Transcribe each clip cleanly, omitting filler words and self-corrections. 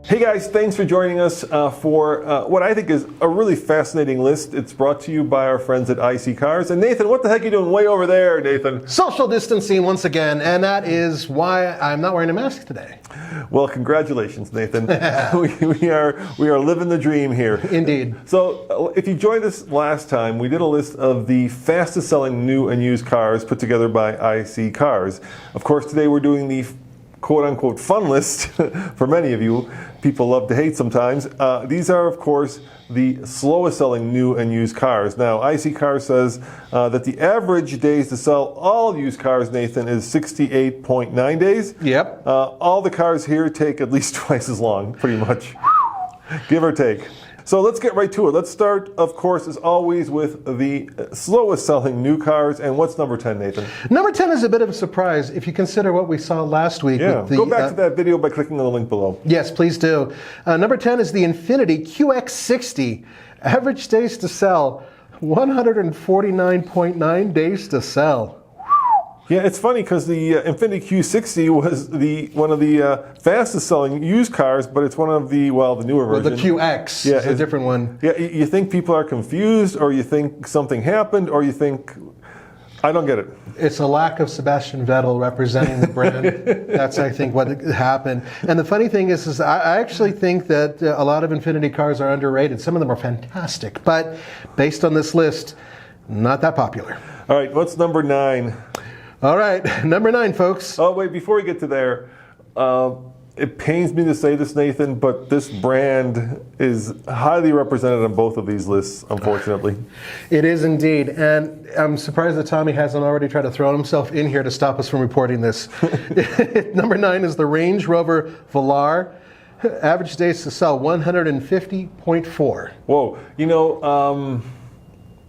Hey guys, thanks for joining us for what I think is a really fascinating list. It's brought to you by our friends at IC Cars. And Nathan, what the heck are you doing way over there, Nathan? Social distancing once again, and that is why I'm not wearing a mask today. Well, congratulations, Nathan. we are living the dream here. Indeed. So if you joined us last time, we did a list of the fastest selling new and used cars put together by IC Cars. Of course, today we're doing the quote-unquote fun list for many of you. People love to hate sometimes. These are, of course, the slowest selling new and used cars. Now, IC Cars says that the average days to sell all used cars, Nathan, is 68.9 days. Yep. All the cars here take at least twice as long, pretty much, give or take. So let's get right to it. Let's start, of course, as always, with the slowest selling new cars. And what's number 10, Nathan? Number 10 is a bit of a surprise if you consider what we saw last week. Yeah, with the, go back to that video by clicking on the link below. Yes, please do. Number 10 is the Infiniti QX60. Average days to sell, 149.9 days to sell. Yeah, it's funny because the Infiniti Q60 was one of the fastest selling used cars, but it's one of the newer versions. Well, the QX is a different one. Yeah, you think people are confused, or you think something happened, or you think, I don't get it. It's a lack of Sebastian Vettel representing the brand. That's, I think, what happened. And the funny thing is I actually think that a lot of Infiniti cars are underrated. Some of them are fantastic, but based on this list, not that popular. All right, what's number 9? All right, number 9, folks. Oh, wait, before we get to there, it pains me to say this, Nathan, but this brand is highly represented on both of these lists, unfortunately. It is indeed, and I'm surprised that Tommy hasn't already tried to throw himself in here to stop us from reporting this. Number 9 is the Range Rover Velar. Average days to sell, 150.4. Whoa, you know,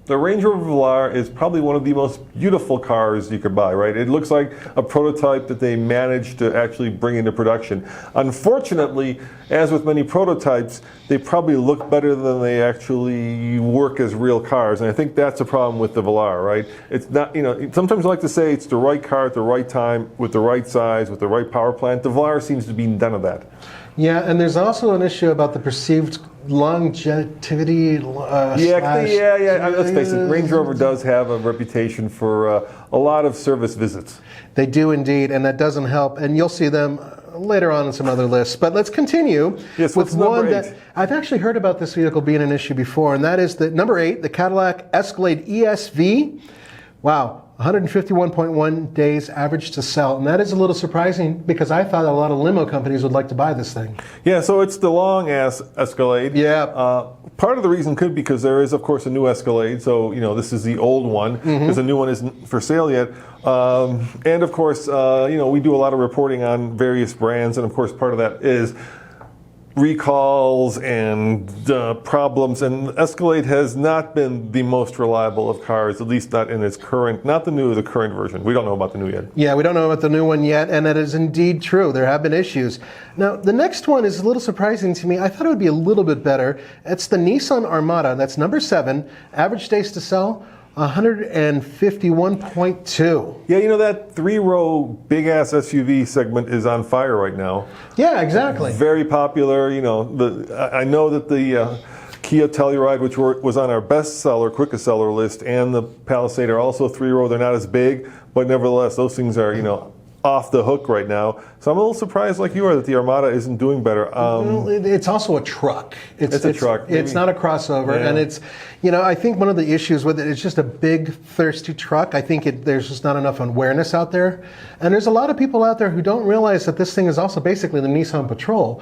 the Range Rover Velar is probably one of the most beautiful cars you could buy, right? It looks like a prototype that they managed to actually bring into production. Unfortunately, as with many prototypes, they probably look better than they actually work as real cars. And I think that's a problem with the Velar, right? It's not, you know, sometimes I like to say it's the right car at the right time, with the right size, with the right power plant. The Velar seems to be none of that. Yeah, and there's also an issue about the perceived longevity. Let's face it, Range Rover does have a reputation for a lot of service visits. They do indeed, and that doesn't help. And you'll see them later on in some other lists. But let's continue with one that I've actually heard about this vehicle being an issue before, and that is the number 8, the Cadillac Escalade ESV. Wow. 151.1 days average to sell. And that is a little surprising because I thought a lot of limo companies would like to buy this thing. Yeah, so it's the long-ass Escalade. Yeah. Part of the reason could be because there is, of course, a new Escalade. So, you know, this is the old one because the new one isn't for sale yet. And, of course, you know, we do a lot of reporting on various brands. And, of course, part of that is recalls and problems, and Escalade has not been the most reliable of cars, at least not in its current, not the current version. We don't know about the new yet. Yeah, we don't know about the new one yet, and that is indeed true. There have been issues. Now, the next one is a little surprising to me. I thought it would be a little bit better. It's the Nissan Armada. That's number 7. Average days to sell, 151.2. Yeah, you know, that 3-row big-ass SUV segment is on fire right now. Yeah, exactly. Very popular. You know, I know that the Kia Telluride, which was on our bestseller, quickest seller list, and the Palisade are also 3-row. They're not as big, but nevertheless, those things are, you know, off the hook right now. So I'm a little surprised, like you are, that the Armada isn't doing better. It's also a truck. It's a truck. It's not a crossover. Yeah. And it's, you know, I think one of the issues with it is just a big, thirsty truck. I think there's just not enough awareness out there. And there's a lot of people out there who don't realize that this thing is also basically the Nissan Patrol,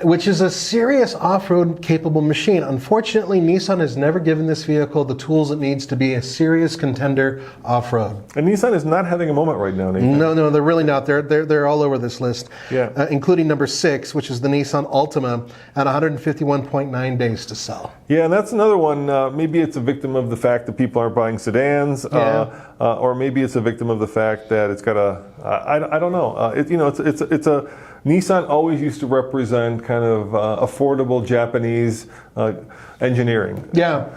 which is a serious off-road capable machine. Unfortunately, Nissan has never given this vehicle the tools it needs to be a serious contender off-road. And Nissan is not having a moment right now, Nathan. No, they're really not. They're all over this list, yeah. Including number 6, which is the Nissan Altima at 151.9 days to sell. Yeah, and that's another one. Maybe it's a victim of the fact that people aren't buying sedans, or maybe it's a victim of the fact that it's got I don't know. It's a Nissan always used to represent kind of affordable Japanese engineering. Yeah.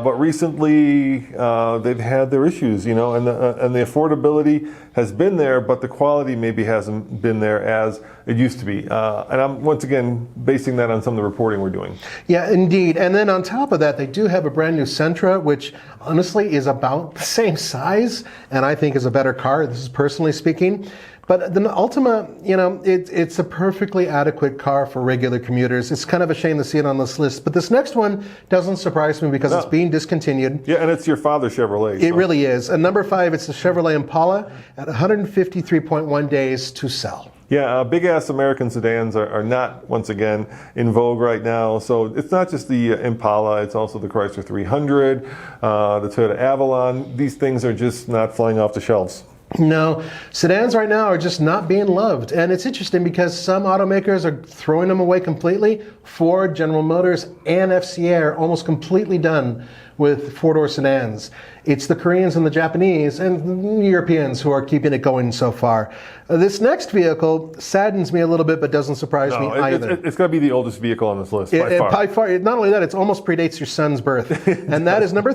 But recently, they've had their issues, and the affordability has been there, but the quality maybe hasn't been there as it used to be. And I'm once again basing that on some of the reporting we're doing. Yeah, indeed. And then on top of that, they do have a brand new Sentra, which honestly is about the same size, and I think is a better car. This is personally speaking. But the Ultima, it's a perfectly adequate car for regular commuters. It's kind of a shame to see it on this list. But this next one doesn't surprise me because it's being discontinued. Yeah, and it's your father's Chevrolet. It really is. And number 5, it's the Chevrolet Impala at 153.1 days to sell. Yeah, big-ass American sedans are not, once again, in vogue right now. So it's not just the Impala, it's also the Chrysler 300, the Toyota Avalon. These things are just not flying off the shelves. No, sedans right now are just not being loved. And it's interesting because some automakers are throwing them away completely. Ford, General Motors, and FCA are almost completely done with four-door sedans. It's the Koreans and the Japanese and the Europeans who are keeping it going so far. This next vehicle saddens me a little bit, but doesn't surprise me either. It's got to be the oldest vehicle on this list by far. Not only that, it almost predates your son's birth. And that is number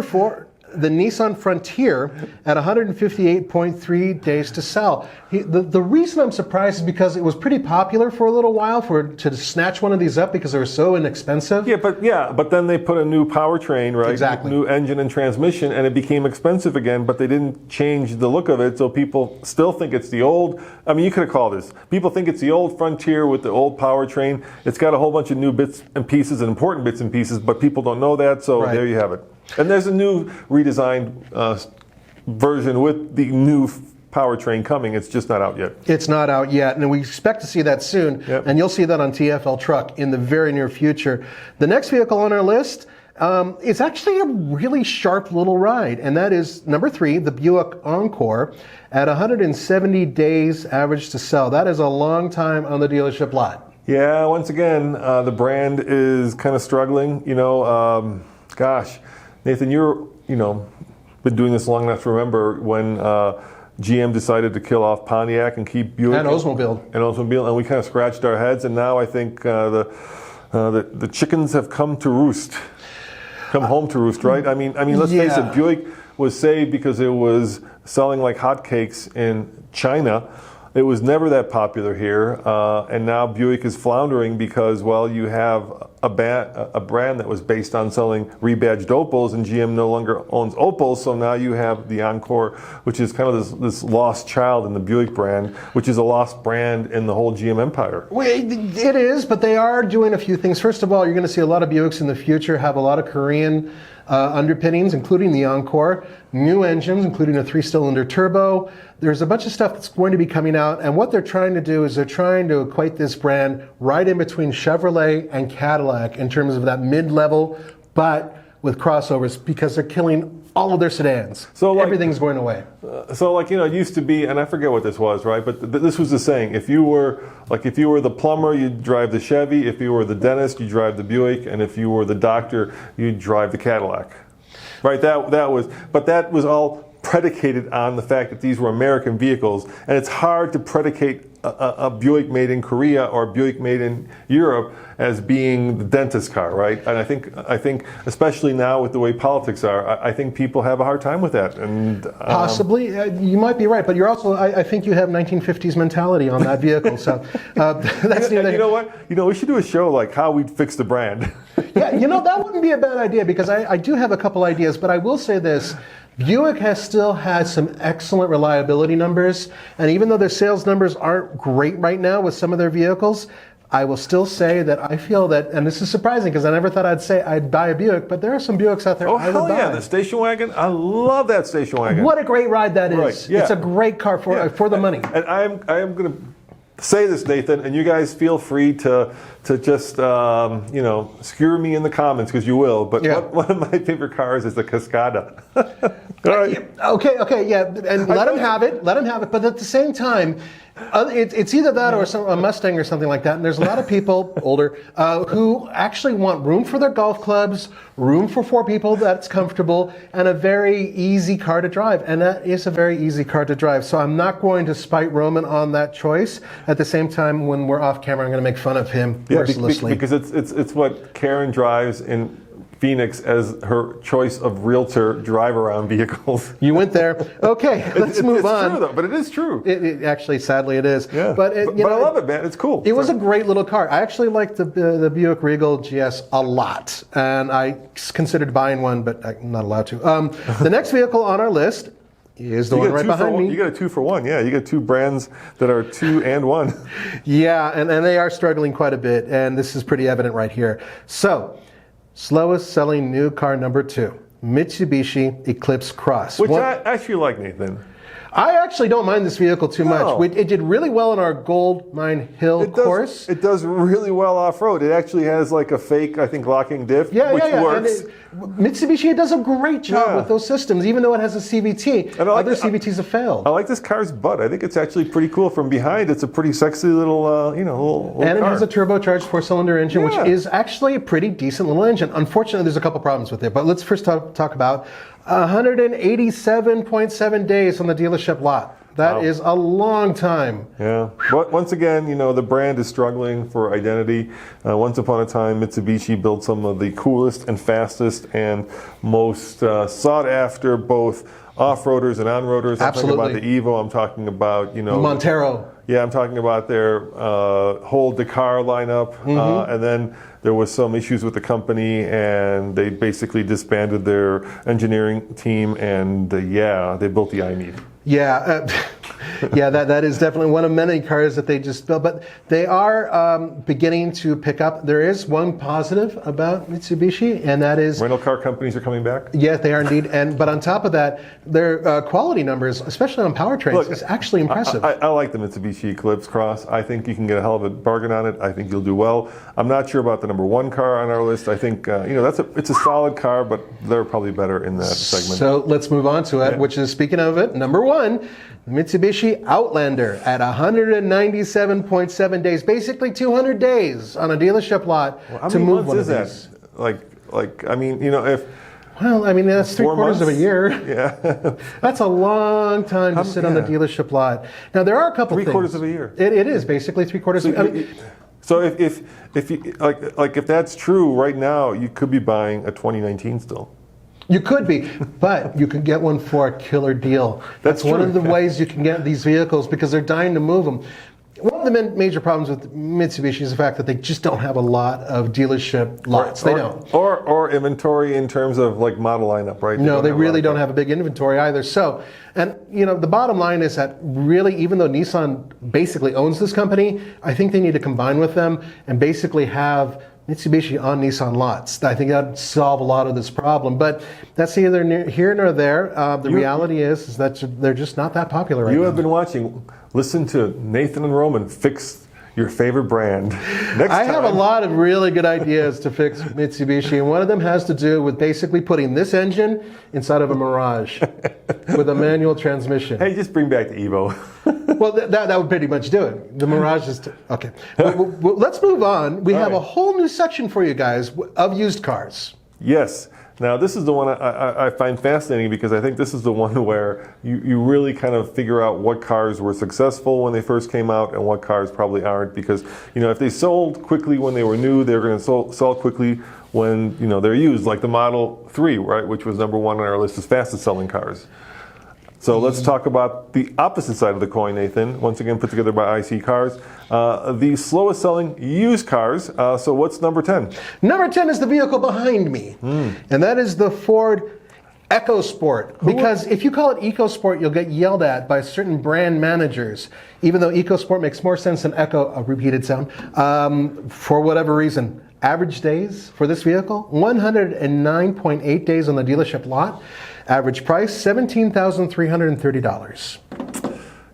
4. The Nissan Frontier at 158.3 days to sell. The reason I'm surprised is because it was pretty popular for a little while to snatch one of these up because they were so inexpensive. But then they put a new powertrain, right? Exactly. New engine and transmission, and it became expensive again, but they didn't change the look of it, so people still think it's the old, you could have called this. People think it's the old Frontier with the old powertrain. It's got a whole bunch of new bits and pieces and important bits and pieces, but people don't know that, so There you have it. And there's a new redesigned version with the new powertrain coming. It's just not out yet. It's not out yet, and we expect to see that soon. Yep. And you'll see that on TFL Truck in the very near future. The next vehicle on our list is actually a really sharp little ride, and that is number 3, the Buick Encore at 170 days average to sell. That is a long time on the dealership lot. Yeah, once again, the brand is kind of struggling. Gosh, Nathan, you're been doing this long enough to remember when GM decided to kill off Pontiac and keep Buick and Oldsmobile, and we kind of scratched our heads. And now I think the chickens have come home to roost, right? I mean, let's face it, Buick was saved because it was selling like hotcakes in China. It was never that popular here, and now Buick is floundering because, you have a brand that was based on selling rebadged Opals, and GM no longer owns Opals, so now you have the Encore, which is kind of this lost child in the Buick brand, which is a lost brand in the whole GM empire. Well, it is, but they are doing a few things. First of all, you're going to see a lot of Buicks in the future have a lot of Korean underpinnings, including the Encore, new engines, including a 3-cylinder turbo. There's a bunch of stuff that's going to be coming out, and what they're trying to do is they're trying to equate this brand right in between Chevrolet and Cadillac in terms of that mid-level, but with crossovers, because they're killing all of their sedans. So everything's going away. It used to be, and I forget what this was, right? But this was the saying: if you were the plumber, you'd drive the Chevy. If you were the dentist, you drive the Buick, and if you were the doctor, you'd drive the Cadillac. Right? That was all predicated on the fact that these were American vehicles, and it's hard to predicate a Buick made in Korea or a Buick made in Europe as being the dentist car, right? And I think especially now with the way politics are, I think people have a hard time with that. And possibly, you might be right, but you're also, I think you have 1950s mentality on that vehicle. So that's you know what? We should do a show like how we'd fix the brand. Yeah, that wouldn't be a bad idea, because I do have a couple ideas, but I will say this. Buick has still had some excellent reliability numbers, and even though their sales numbers aren't great right now with some of their vehicles, I will still say that I feel that, and this is surprising because I never thought I'd buy a Buick, but there are some Buicks out there I would buy. Oh, hell yeah, the station wagon. I love that station wagon. What a great ride that is. Right, yeah. It's a great car for the money. And I am going to say this, Nathan, and you guys feel free to just skewer me in the comments, because you will. But one of my favorite cars is the Cascada. All right. Okay, yeah, and let him have it. Let him have it. But at the same time, it's either that or a Mustang or something like that. And there's a lot of people older who actually want room for their golf clubs, room for 4 people that's comfortable, and a very easy car to drive. And that is a very easy car to drive. So I'm not going to spite Roman on that choice. At the same time, when we're off camera, I'm going to make fun of him mercilessly. Because it's what Karen drives in Phoenix as her choice of realtor drive-around vehicles. You went there. Okay, let's move on. It's true, though, but it is true. It actually, sadly, it is. Yeah. But I love it, man. It's cool. It was a great little car. I actually liked the Buick Regal GS a lot, and I considered buying one, but I'm not allowed to. The next vehicle on our list is the one right behind me. You got a 2 for 1. Yeah, you got 2 brands that are 2 and 1. Yeah, and they are struggling quite a bit, and this is pretty evident right here. So, slowest selling new car number 2, Mitsubishi Eclipse Cross. Which I actually like, Nathan. I actually don't mind this vehicle too much. It did really well on our Gold Mine Hill course. It does really well off-road. It actually has like a fake, I think, locking diff, which works. Mitsubishi does a great job with those systems, even though it has a CVT. Other CVTs have failed. I like this car's butt. I think it's actually pretty cool from behind. It's a pretty sexy little, little and it car. has a turbocharged 4-cylinder engine, which is actually a pretty decent little engine. Unfortunately, there's a couple problems with it. But let's first talk about 187.7 days on the dealership lot. That is a long time. Yeah. But once again, the brand is struggling for identity. Once upon a time, Mitsubishi built some of the coolest and fastest and most sought after both off-roaders and on-roaders. I'm talking about the Evo. I'm talking about, Montero. Yeah, I'm talking about their whole Dakar lineup. And then there was some issues with the company, and they basically disbanded their engineering team, and they built the I Need. Yeah, that is definitely one of many cars that they just built. But they are beginning to pick up. There is one positive about Mitsubishi, and that is rental car companies are coming back. Yeah, they are indeed. But on top of that, their quality numbers, especially on powertrains, is actually impressive. I like the Mitsubishi Eclipse Cross. I think you can get a hell of a bargain on it. I think you'll do well. I'm not sure about the number 1 car on our list. I think it's a solid car, but they're probably better in that segment. So let's move on to it, which is, speaking of it, number 1, Mitsubishi Outlander at 197.7 days, basically 200 days on a dealership lot to move one of these. How many months is that? If... Well, that's 3/4 of a year. Yeah. That's a long time to sit on the dealership lot. Now, there are a couple things. 3/4 of a year. It is basically 3/4. So if that's true right now, you could be buying a 2019 still. You could be, but you can get one for a killer deal. That's one of the ways you can get these vehicles, because they're dying to move them. One of the major problems with Mitsubishi is the fact that they just don't have a lot of dealership lots. They don't. Or inventory in terms of model lineup, right? No, they really don't have a big inventory either. So, and the bottom line is that really, even though Nissan basically owns this company, I think they need to combine with them and basically have Mitsubishi on Nissan lots. I think that would solve a lot of this problem. But that's neither here nor there. The reality is that they're just not that popular right now. You have been watching. Listen to Nathan and Roman fix your favorite brand. I have a lot of really good ideas to fix Mitsubishi, and one of them has to do with basically putting this engine inside of a Mirage with a manual transmission. Hey, just bring back the Evo. Well, that would pretty much do it. The Mirage is... Okay. Well, let's move on. We have a whole new section for you guys of used cars. Yes. Now, this is the one I find fascinating, because I think this is the one where you really kind of figure out what cars were successful when they first came out and what cars probably aren't. Because, if they sold quickly when they were new, they're going to sell quickly when, they're used, like the Model 3, right, which was number 1 on our list as fastest selling cars. So let's talk about the opposite side of the coin, Nathan, once again put together by IC Cars. The slowest selling used cars. So what's number 10? Number 10 is the vehicle behind me. And that is the Ford EcoSport. Because if you call it EcoSport, you'll get yelled at by certain brand managers. Even though EcoSport makes more sense than Eco, a repeated sound, for whatever reason. Average days for this vehicle, 109.8 days on the dealership lot. Average price, $17,330.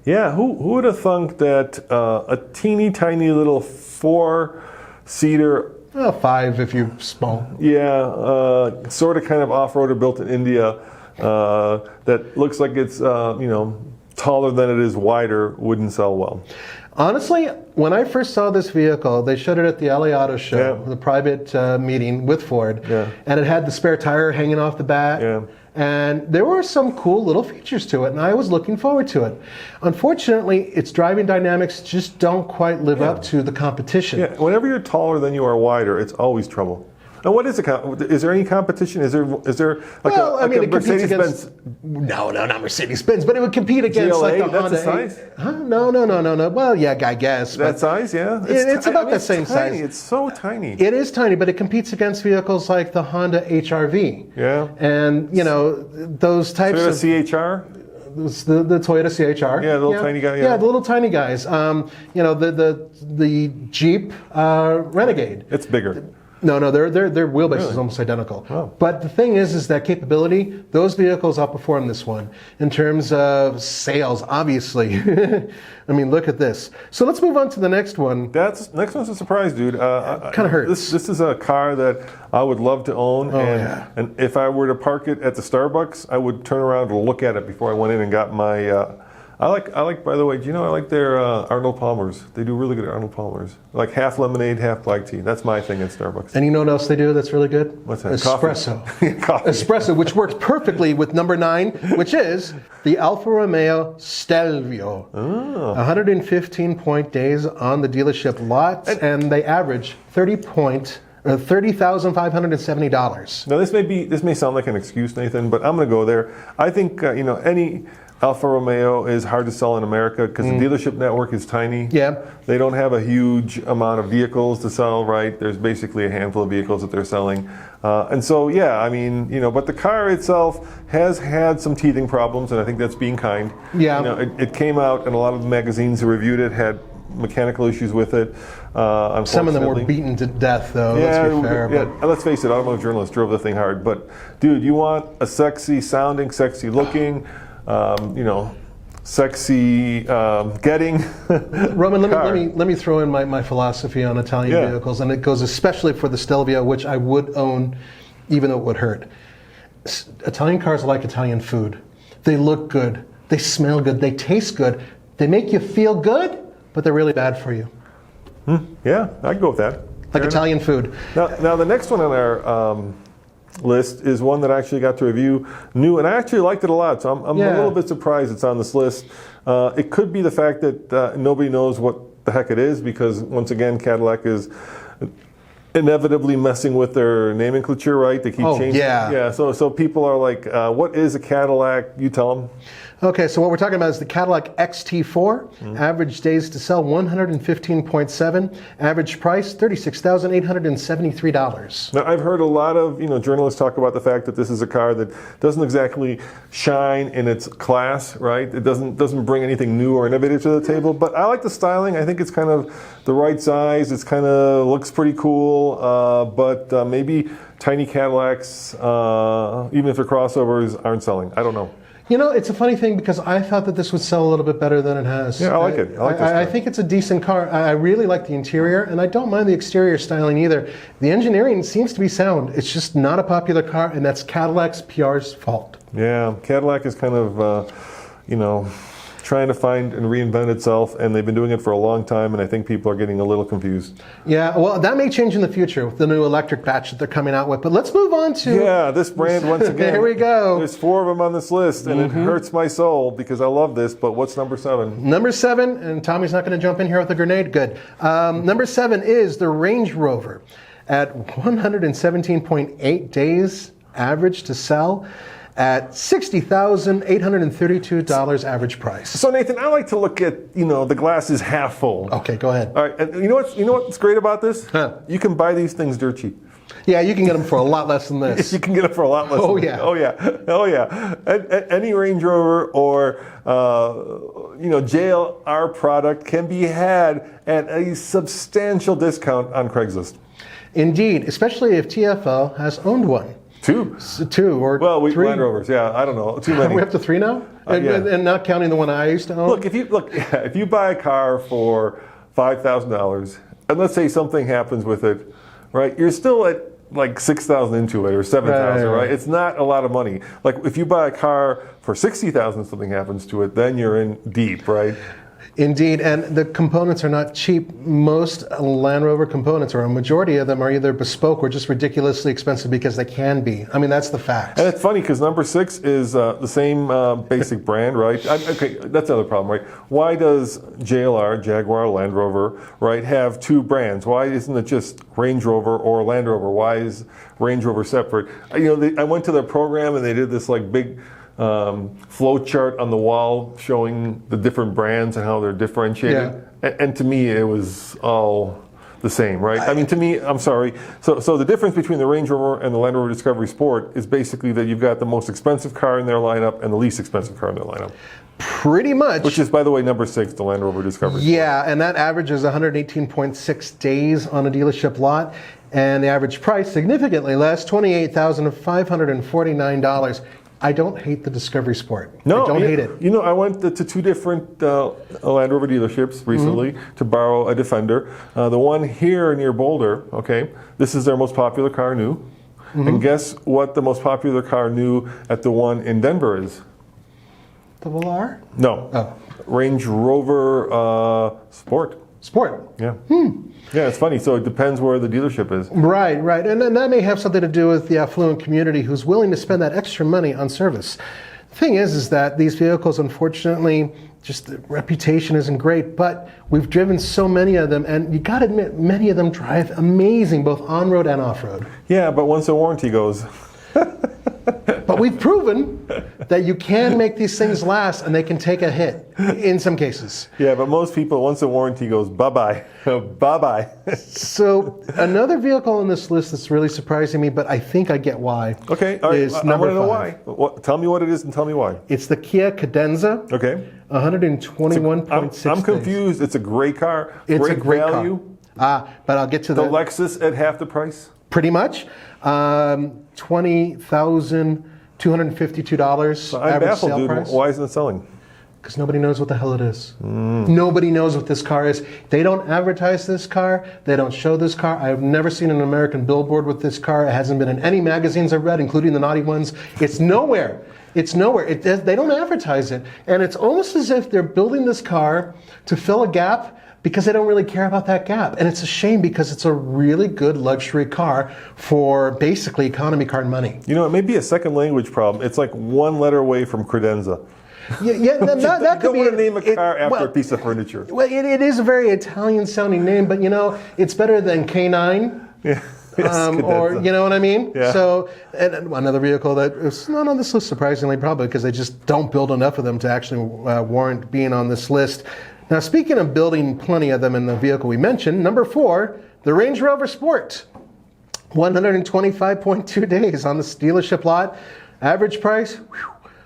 Yeah, who would have thunk that a teeny tiny little 4-seater... 5 if you're small. Yeah, sort of kind of off-roader built in India that looks like it's taller than it is wider wouldn't sell well. Honestly, when I first saw this vehicle, they showed it at the LA Auto Show, Yeah. the private meeting with Ford, Yeah. and it had the spare tire hanging off the back. Yeah. And there were some cool little features to it, and I was looking forward to it. Unfortunately, its driving dynamics just don't quite live up to the competition. Yeah, whenever you're taller than you are wider, it's always trouble. Now, what is is there any competition? Is there like Well, I mean, a it competes Mercedes-Benz? No, not Mercedes-Benz, but it would compete against GLA, like the that's Honda. the size? Huh? No. Well, yeah, I guess. That but size, yeah. It's about the it's same tiny. size. It's so tiny. It is tiny, but it competes against vehicles like the Honda HR-V. Yeah. And, those types Toyota of... CHR. The Toyota CHR. Yeah, the little tiny guy, yeah. Yeah, the little tiny guys. The Jeep Renegade. It's bigger. No, their wheelbase is almost identical. Wow. But the thing is that capability, those vehicles outperform this one in terms of sales, obviously. I mean, look at this. So let's move on to the next one. Next one's a surprise, dude. Kind of hurts. This is a car that I would love to own, yeah. and if I were to park it at the Starbucks, I would turn around and look at it before I went in and got my. I like. By the way, do you know I like their Arnold Palmers? They do really good Arnold Palmers, like half lemonade, half black tea. That's my thing at Starbucks. And you know what else they do that's really good? What's that? Espresso. Coffee. Espresso, which works perfectly with number 9, which is the Alfa Romeo Stelvio. 115 days on the dealership lot, and they average $30,570. Now this may sound like an excuse, Nathan, but I'm going to go there. I think any Alfa Romeo is hard to sell in America because the dealership network is tiny. Yeah. They don't have a huge amount of vehicles to sell, right? There's basically a handful of vehicles that they're selling. And so, yeah, I mean, but the car itself has had some teething problems, and I think that's being kind. Yeah. It came out, and a lot of the magazines who reviewed it had mechanical issues with it. Some of them were beaten to death, though. Let's be fair. Let's face it, automotive journalists drove the thing hard. But, dude, you want a sexy sounding, sexy looking, sexy getting. Roman, let me throw in my philosophy on Italian vehicles, and it goes especially for the Stelvio, which I would own, even though it would hurt. Italian cars are like Italian food. They look good, they smell good, they taste good, they make you feel good, but they're really bad for you. Yeah, I'd go with that. Like Italian food. Now the next one on our list is one that I actually got to review new, and I actually liked it a lot, so I'm a little bit surprised it's on this list. It could be the fact that nobody knows what the heck it is, because once again Cadillac is inevitably messing with their nomenclature, right? They keep changing. Yeah. So people are like, what is a Cadillac? You tell them. Okay, so what we're talking about is the Cadillac Xt4. Average days to sell 115.7. Average price $36,873. Now, I've heard a lot of journalists talk about the fact that this is a car that doesn't exactly shine in its class, right? It doesn't bring anything new or innovative to the table. But I like the styling. I think it's kind of the right size. It's kind of looks pretty cool. But maybe tiny Cadillacs, even if they're crossovers, aren't selling. I don't know. It's a funny thing because I thought that this would sell a little bit better than it has. Yeah, I like it. I like this car. I think it's a decent car. I really like the interior, and I don't mind the exterior styling either. The engineering seems to be sound. It's just not a popular car, and that's Cadillac's PR's fault. Yeah, Cadillac is kind of, trying to find and reinvent itself, and they've been doing it for a long time, and I think people are getting a little confused. Yeah, well, that may change in the future with the new electric batch that they're coming out with, but let's move on to... Yeah, this brand, once again. There we go. There's 4 of them on this list, and it hurts my soul because I love this, but what's number 7? Number 7, and Tommy's not going to jump in here with a grenade, good. Number 7 is the Range Rover at 117.8 days average to sell, at $60,832 average price. So Nathan, I like to look at the glass is half full. Okay, go ahead. All right, and you know what's great about this? Huh. You can buy these things dirt cheap. Yeah, you can get them for a lot less than this. You can get them for a lot less. Oh than yeah. This. Oh yeah. Any Range Rover or JLR product can be had at a substantial discount on Craigslist. Indeed, especially if TFL has owned one. 2 or well, 3. Land Rovers, yeah, I don't know, too many. We're up to 3 now, and not counting the one I used to own. Look, if you buy a car for $5,000, and let's say something happens with it, right? You're still at like 6,000 into it or 7,000, right? It's not a lot of money. Like if you buy a car for 60,000, something happens to it, then you're in deep, right? Indeed, and the components are not cheap. Most Land Rover components, or a majority of them, are either bespoke or just ridiculously expensive because they can be. I mean, that's the fact. And it's funny because number 6 is the same basic brand, right? Okay, that's the other problem, right? Why does JLR, Jaguar Land Rover, right, have 2 brands? Why isn't it just Range Rover or Land Rover? Why is Range Rover separate? You know, I went to their program and they did this like big flow chart on the wall showing the different brands and how they're differentiated. And to me, it was all the same, right? I mean, to me, I'm sorry. So the difference between the Range Rover and the Land Rover Discovery Sport is basically that you've got the most expensive car in their lineup and the least expensive car in their lineup. Pretty much. Which is, by the way, number 6, the Land Rover Discovery Sport. Yeah, and that averages 118.6 days on a dealership lot. And the average price, significantly less, $28,549. I don't hate the Discovery Sport. No, I don't hate it. You know, I went to 2 different Land Rover dealerships recently to borrow a Defender. The one here near Boulder, okay, this is their most popular car new. And guess what the most popular car new at the one in Denver is? The Velar? No. Oh. Range Rover Sport. Sport. Yeah. Yeah, it's funny. So it depends where the dealership is. Right, right. And that may have something to do with the affluent community who's willing to spend that extra money on service. The thing is that these vehicles, unfortunately, just the reputation isn't great, but we've driven so many of them, and you got to admit, many of them drive amazing, both on-road and off-road. Yeah, but once the warranty goes... But we've proven that you can make these things last and they can take a hit in some cases. Yeah, but most people, once the warranty goes, bye-bye, bye-bye. So another vehicle on this list that's really surprising me, but I think I get why. Okay, all right. Is I number want to know 5. why. Tell me what it is and tell me why. It's the Kia Cadenza. Okay. 121.6 I'm confused. It's a great car. It's a great value. Car. But I'll get to The that. Lexus at half the price? Pretty much. $20,252 So I'm average baffled, sale dude. price. Why isn't it selling? Because nobody knows what the hell it is. Nobody knows what this car is. They don't advertise this car. They don't show this car. I've never seen an American billboard with this car. It hasn't been in any magazines I've read, including the naughty ones. It's nowhere. It's nowhere. They don't advertise it. And it's almost as if they're building this car to fill a gap because they don't really care about that gap. And it's a shame because it's a really good luxury car for basically economy car money. You know, it may be a second language problem. It's like one letter away from Cadenza. Yeah, that could be. You don't want to name a car after a piece of furniture. Well, it is a very Italian-sounding name, but you know, it's better than K9. Yeah. Yes, or you know what I mean? Yeah. So, and another vehicle that is not on this list, surprisingly, probably because they just don't build enough of them to actually warrant being on this list. Now, speaking of building plenty of them in the vehicle we mentioned, number 4, the Range Rover Sport. 125.2 days on the dealership lot. Average price,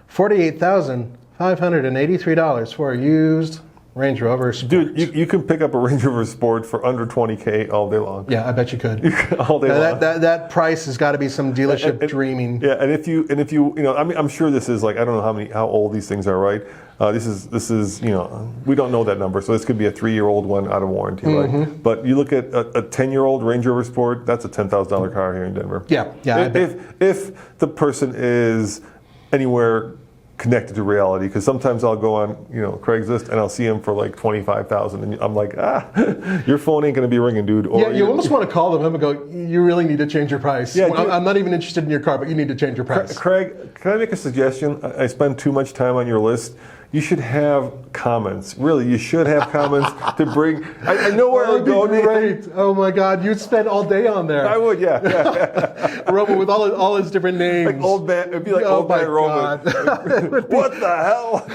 $48,583 for a used Range Rover Sport. Dude, you can pick up a Range Rover Sport for under $20K all day long. Yeah, I bet you could. All day long. That price has got to be some dealership dreaming. Yeah, and if you you know, I mean, I'm sure this is like, I don't know how old these things are, right? This is you know, we don't know that number, so this could be a 3-year-old one out of warranty, right? But you look at a 10-year-old Range Rover Sport, that's a $10,000 car here in Denver. Yeah. If the person is anywhere connected to reality, because sometimes I'll go on, you know, Craigslist and I'll see them for like $25,000, and I'm like, your phone ain't gonna be ringing, dude. Or yeah, you almost want to call them and go, you really need to change your price. Yeah, well, I'm not even interested in your car, but you need to change your price. Craig, can I make a suggestion? I spend too much time on your list. You should have comments. Really, you should have comments to bring. I know where to go, Nathan. Great. Oh my God, you'd spend all day on there. I would, yeah. Rover with all his different names. Like old man, it'd be like old man Roman. What the hell?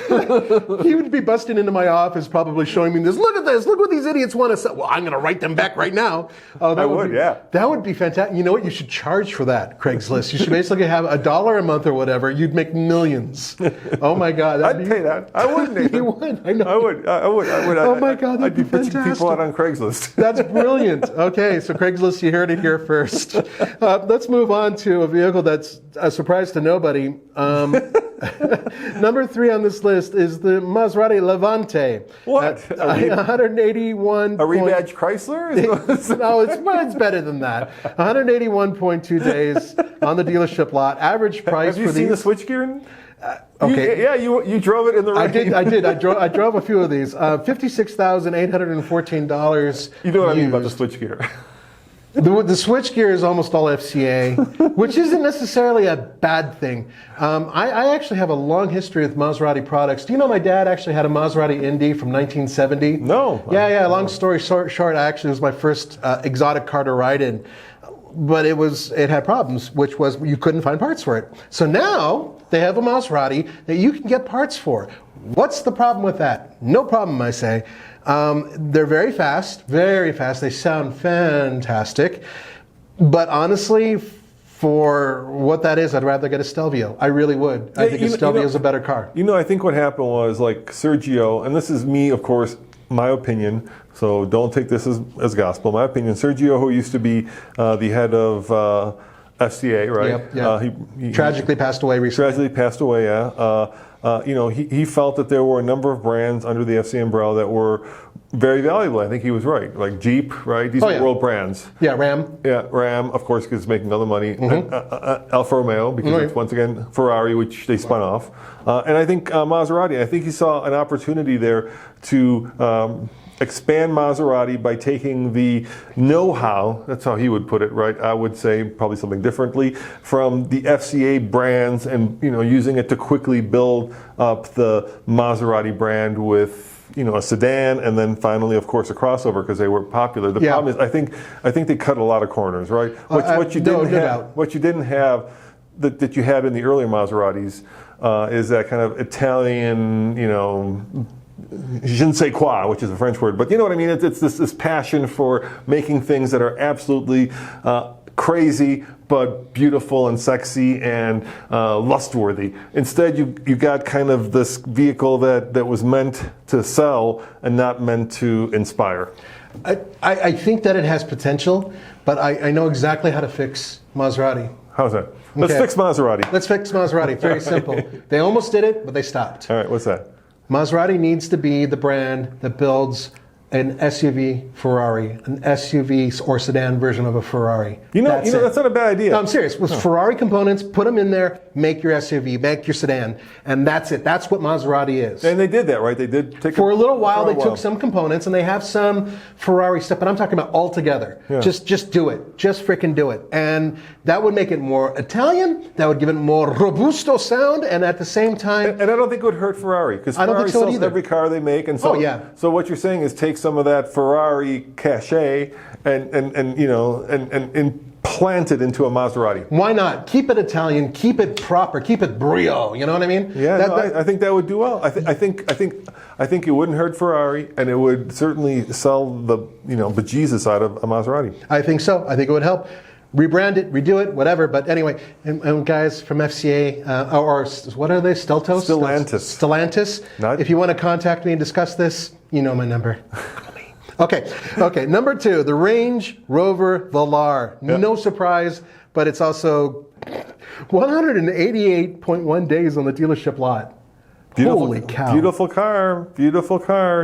He would be busting into my office, probably showing me this. Look at this. Look what these idiots want to say. Well, I'm going to write them back right now. Oh, I would, yeah. That would be fantastic. You know what? You should charge for that, Craigslist. You should basically have $1 a month or whatever. You'd make millions. Oh my God. I'd pay that. I would, Nathan. You would. I know. I would. Oh my God, that'd I'd be be pitching fantastic. people out on Craigslist. That's brilliant. Okay, so Craigslist, you heard it here first. Let's move move on to a vehicle that's a surprise to nobody. Number 3 on this list is the Maserati Levante. What? 181. A rebadged Chrysler? No, it's better than that. 181.2 days on the dealership lot. Average price Have you for seen these. the switchgear? Okay. You drove it in the rain. I did. I drove a few of these. $56,814. You know what I mean about the switchgear. The switchgear is almost all FCA, which isn't necessarily a bad thing. I actually have a long history with Maserati products. Do you know my dad actually had a Maserati Indy from 1970? No. Yeah. Long story short, actually, it was my first exotic car to ride in. But it had problems, which was you couldn't find parts for it. So now they have a Maserati that you can get parts for. What's the problem with that? No problem, I say. They're very fast, very fast. They sound fantastic. But honestly, for what that is, I'd rather get a Stelvio. I really would. I think a Stelvio is a better car. I think what happened was like Sergio, and this is me, of course, my opinion, so don't take this as gospel. My opinion, Sergio, who used to be the head of FCA, right? Yep. He tragically passed away recently. Tragically passed away, yeah. He felt that there were a number of brands under the FCA umbrella that were very valuable. I think he was right. Like Jeep, right? These are world brands. Yeah, Ram. Yeah, Ram, of course, because it's making other money. Alfa Romeo, because it's once again Ferrari, which they spun off. And I think Maserati, I think he saw an opportunity there to expand Maserati by taking the know-how, that's how he would put it, right? I would say probably something differently, from the FCA brands and using it to quickly build up the Maserati brand with a sedan, and then finally, of course, a crossover because they were popular. The problem is, I think they cut a lot of corners, right? What you didn't have that you had in the earlier Maseratis is that kind of Italian, je ne sais quoi, which is a French word, but you know what I mean? It's this passion for making things that are absolutely crazy, but beautiful and sexy and lustworthy. Instead, you got kind of this vehicle that was meant to sell and not meant to inspire. I think that it has potential, but I know exactly how to fix Maserati. How's that? Let's fix Maserati. Let's fix Maserati. Very simple. They almost did it, but they stopped. All right, what's that? Maserati needs to be the brand that builds an SUV Ferrari, an SUV or sedan version of a Ferrari. That's not a bad idea. No, I'm serious. With Ferrari components, put them in there, make your SUV, make your sedan, and that's it. That's what Maserati is. And they did that, right? They did take for a little while. They took some components, and they have some Ferrari stuff, but I'm talking about all together. Yeah. Just do it. Just freaking do it. And that would make it more Italian. That would give it more robusto sound, and at the same time, and I don't think it would hurt Ferrari because Ferrari sells every car they make, and so So what you're saying is take some of that Ferrari cachet and plant it into a Maserati. Why not? Keep it Italian, keep it proper, keep it brio. You know what I mean? Yeah, I think that would do well. I think it wouldn't hurt Ferrari, and it would certainly sell the bejesus out of a Maserati. I think so. I think it would help. Rebrand it, redo it, whatever. But anyway, and guys from FCA, or what are they? Stellantis. If you want to contact me and discuss this, you know my number. Okay. Number 2, the Range Rover Velar. Yep. No surprise, but it's also 188.1 days on the dealership lot. Holy cow. Beautiful car.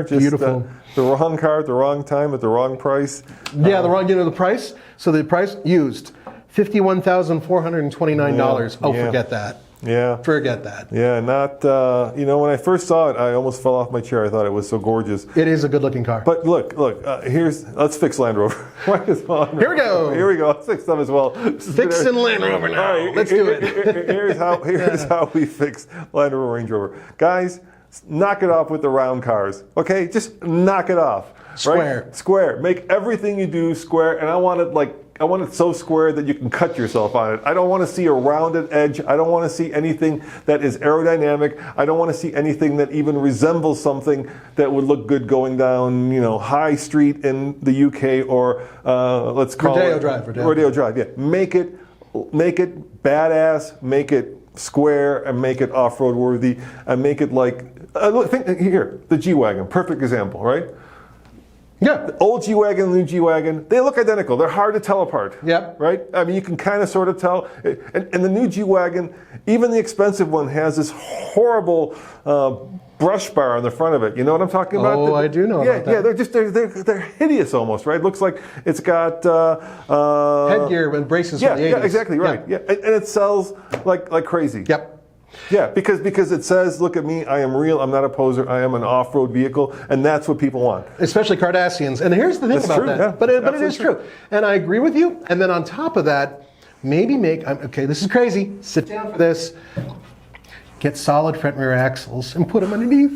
Just beautiful. The wrong car at the wrong time at the wrong price. Yeah, the price. So the price used $51,429. Forget that. Yeah. Forget that. Yeah, not, when I first saw it, I almost fell off my chair. I thought it was so gorgeous. It is a good looking car. But look, let's fix Land Rover. Here we go. Let's fix them as well. Fixing Land Rover now. Right, let's do it. Here's how we fix Land Rover Range Rover. Guys, knock it off with the round cars. Okay? Just knock it off. Square. Right? Square. Make everything you do square, and I want it so square that you can cut yourself on it. I don't want to see a rounded edge. I don't want to see anything that is aerodynamic. I don't want to see anything that even resembles something that would look good going down, High Street in the UK or let's call it Rodeo Drive. Yeah, make it badass. Make it square and make it off-road worthy and make it like think here, the G-Wagon, perfect example, right? Yeah. The old G-Wagon and the new G-Wagon, they look identical. They're hard to tell apart. Yep. Right? I mean, you can kind of sort of tell. And the new G-Wagon, even the expensive one, has this horrible brush bar on the front of it. You know what I'm talking about? Oh, I do know about that. Yeah, they're hideous almost, right? Looks like it's got headgear and braces from the 80s. Yeah, exactly, right. Yeah. And it sells like crazy. Yep. Yeah, because it says, look at me, I am real, I'm not a poser, I am an off-road vehicle, and that's what people want. Especially Cardassians. And here's the thing about that. Yeah, but it is true. And I agree with you. And then on top of that, maybe okay, this is crazy. Sit down for this. Get solid front and rear axles and put them underneath.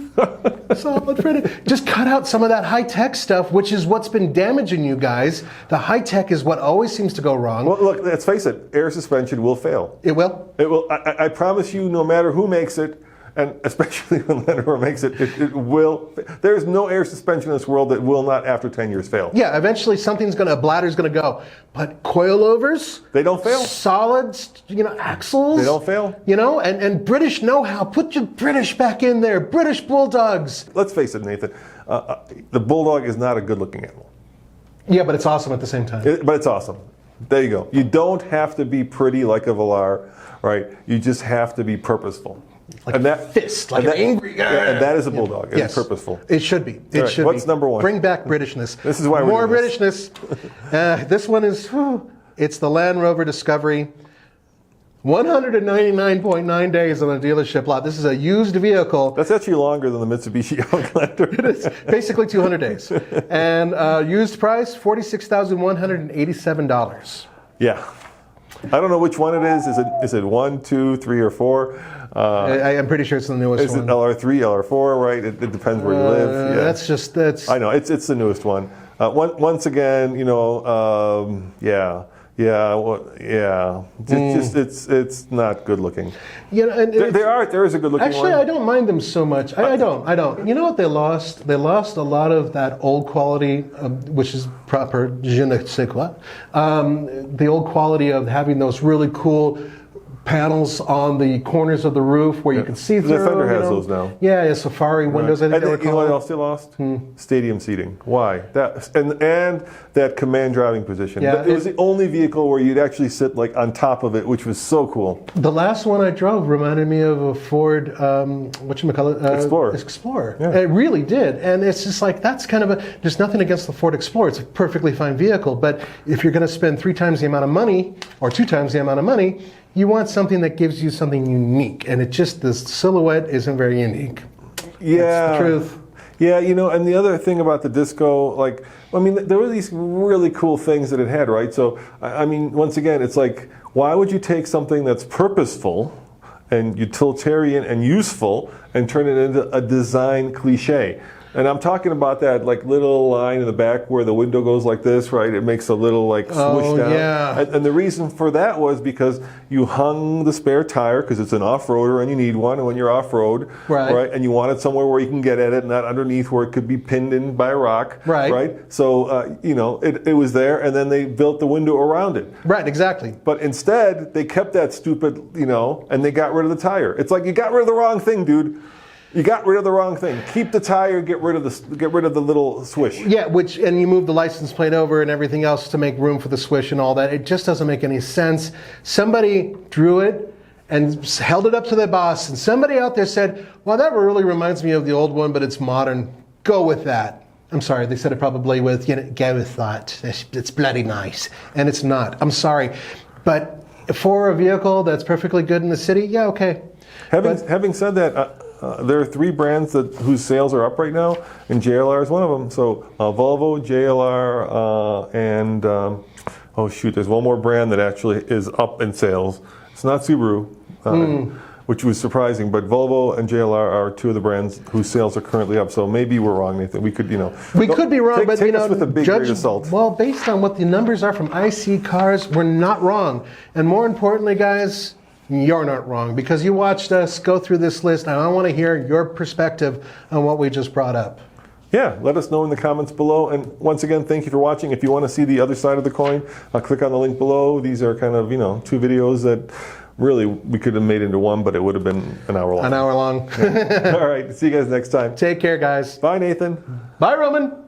Solid front. Just cut out some of that high-tech stuff, which is what's been damaging you guys. The high-tech is what always seems to go wrong. Well, look, let's face it, air suspension will fail. It will? It will. I promise you, no matter who makes it, and especially when Land Rover makes it, it will. There's no air suspension in this world that will not, after 10 years, fail. Yeah, eventually a bladder's going to go. But coilovers? They don't fail. Solid, axles? They don't fail. And British know-how. Put your British back in there. British Bulldogs. Let's face it, Nathan. The Bulldog is not a good-looking animal. Yeah, but it's awesome at the same time. But it's awesome. There you go. You don't have to be pretty like a Velar, right? You just have to be purposeful. Like an angry guy. Yeah, and that is a Bulldog. It's yes. purposeful. It should be. It should be. What's number one? Bring back Britishness. This is why we're more doing Britishness. This one is, it's the Land Rover Discovery. 199.9 days on a dealership lot. This is a used vehicle. That's actually longer than the Mitsubishi Outlander. It is basically 200 days. And used price, $46,187. Yeah. I don't know which one it is. Is it 1, 2, 3, or 4? I'm pretty sure it's the newest one. Is it LR3, LR4, right? It depends where you live. Yeah. That's. I know, it's the newest one. Once again, It's not good looking. There is a good looking one. Actually, I don't mind them so much. I don't. You know what they lost? They lost a lot of that old quality, which is proper je ne sais quoi. The old quality of having those really cool panels on the corners of the roof where you can see through. The Fender has those now. Yeah, Safari windows. I think they were called. You know what else they lost? Stadium seating. Why? And that command driving position. Yeah, it was the only vehicle where you'd actually sit like on top of it, which was so cool. The last one I drove reminded me of a Ford, Explorer. Explorer. Yeah. It really did, and it's just like that's kind of there's nothing against the Ford Explorer. It's a perfectly fine vehicle, but if you're going to spend 3 times the amount of money or 2 times the amount of money, you want something that gives you something unique, and the silhouette isn't very unique. Yeah, that's the truth. Yeah, and the other thing about the Disco, there were these really cool things that it had, right? So, once again, it's like, why would you take something that's purposeful and utilitarian and useful and turn it into a design cliche? And I'm talking about that little line in the back where the window goes like this, right? It makes a little swoosh down. Yeah. And the reason for that was because you hung the spare tire because it's an off-roader and you need one. And when you're off-road, right? And you want it somewhere where you can get at it, not underneath where it could be pinned in by a rock, right? So it was there, and then they built the window around it. Right, exactly. But instead, they kept that stupid, and they got rid of the tire. It's like you got rid of the wrong thing, dude. You got rid of the wrong thing. Keep the tire, get rid of the little swish. Yeah, and you move the license plate over and everything else to make room for the swish and all that. It just doesn't make any sense. Somebody drew it and held it up to their boss, and somebody out there said, "Well, that really reminds me of the old one, but it's modern. Go with that." I'm sorry, they said it probably with, go with that. It's bloody nice, and it's not. I'm sorry, but for a vehicle that's perfectly good in the city, yeah, okay. Having said that. There are 3 brands whose sales are up right now, and JLR is one of them. So Volvo, JLR, and there's one more brand that actually is up in sales. It's not Subaru, which was surprising, but Volvo and JLR are 2 of the brands whose sales are currently up. So maybe we're wrong, Nathan. We could, we could be wrong, but take us with a big grain of salt. Well, based on what the numbers are from IC cars, we're not wrong. And more importantly, guys, you're not wrong, because you watched us go through this list, and I want to hear your perspective on what we just brought up. Yeah, let us know in the comments below. And once again, thank you for watching. If you want to see the other side of the coin, click on the link below. These are kind of, 2 videos that really we could have made into one, but it would have been an hour long. An hour long. Yeah. All right, see you guys next time. Take care, guys. Bye, Nathan. Bye, Roman.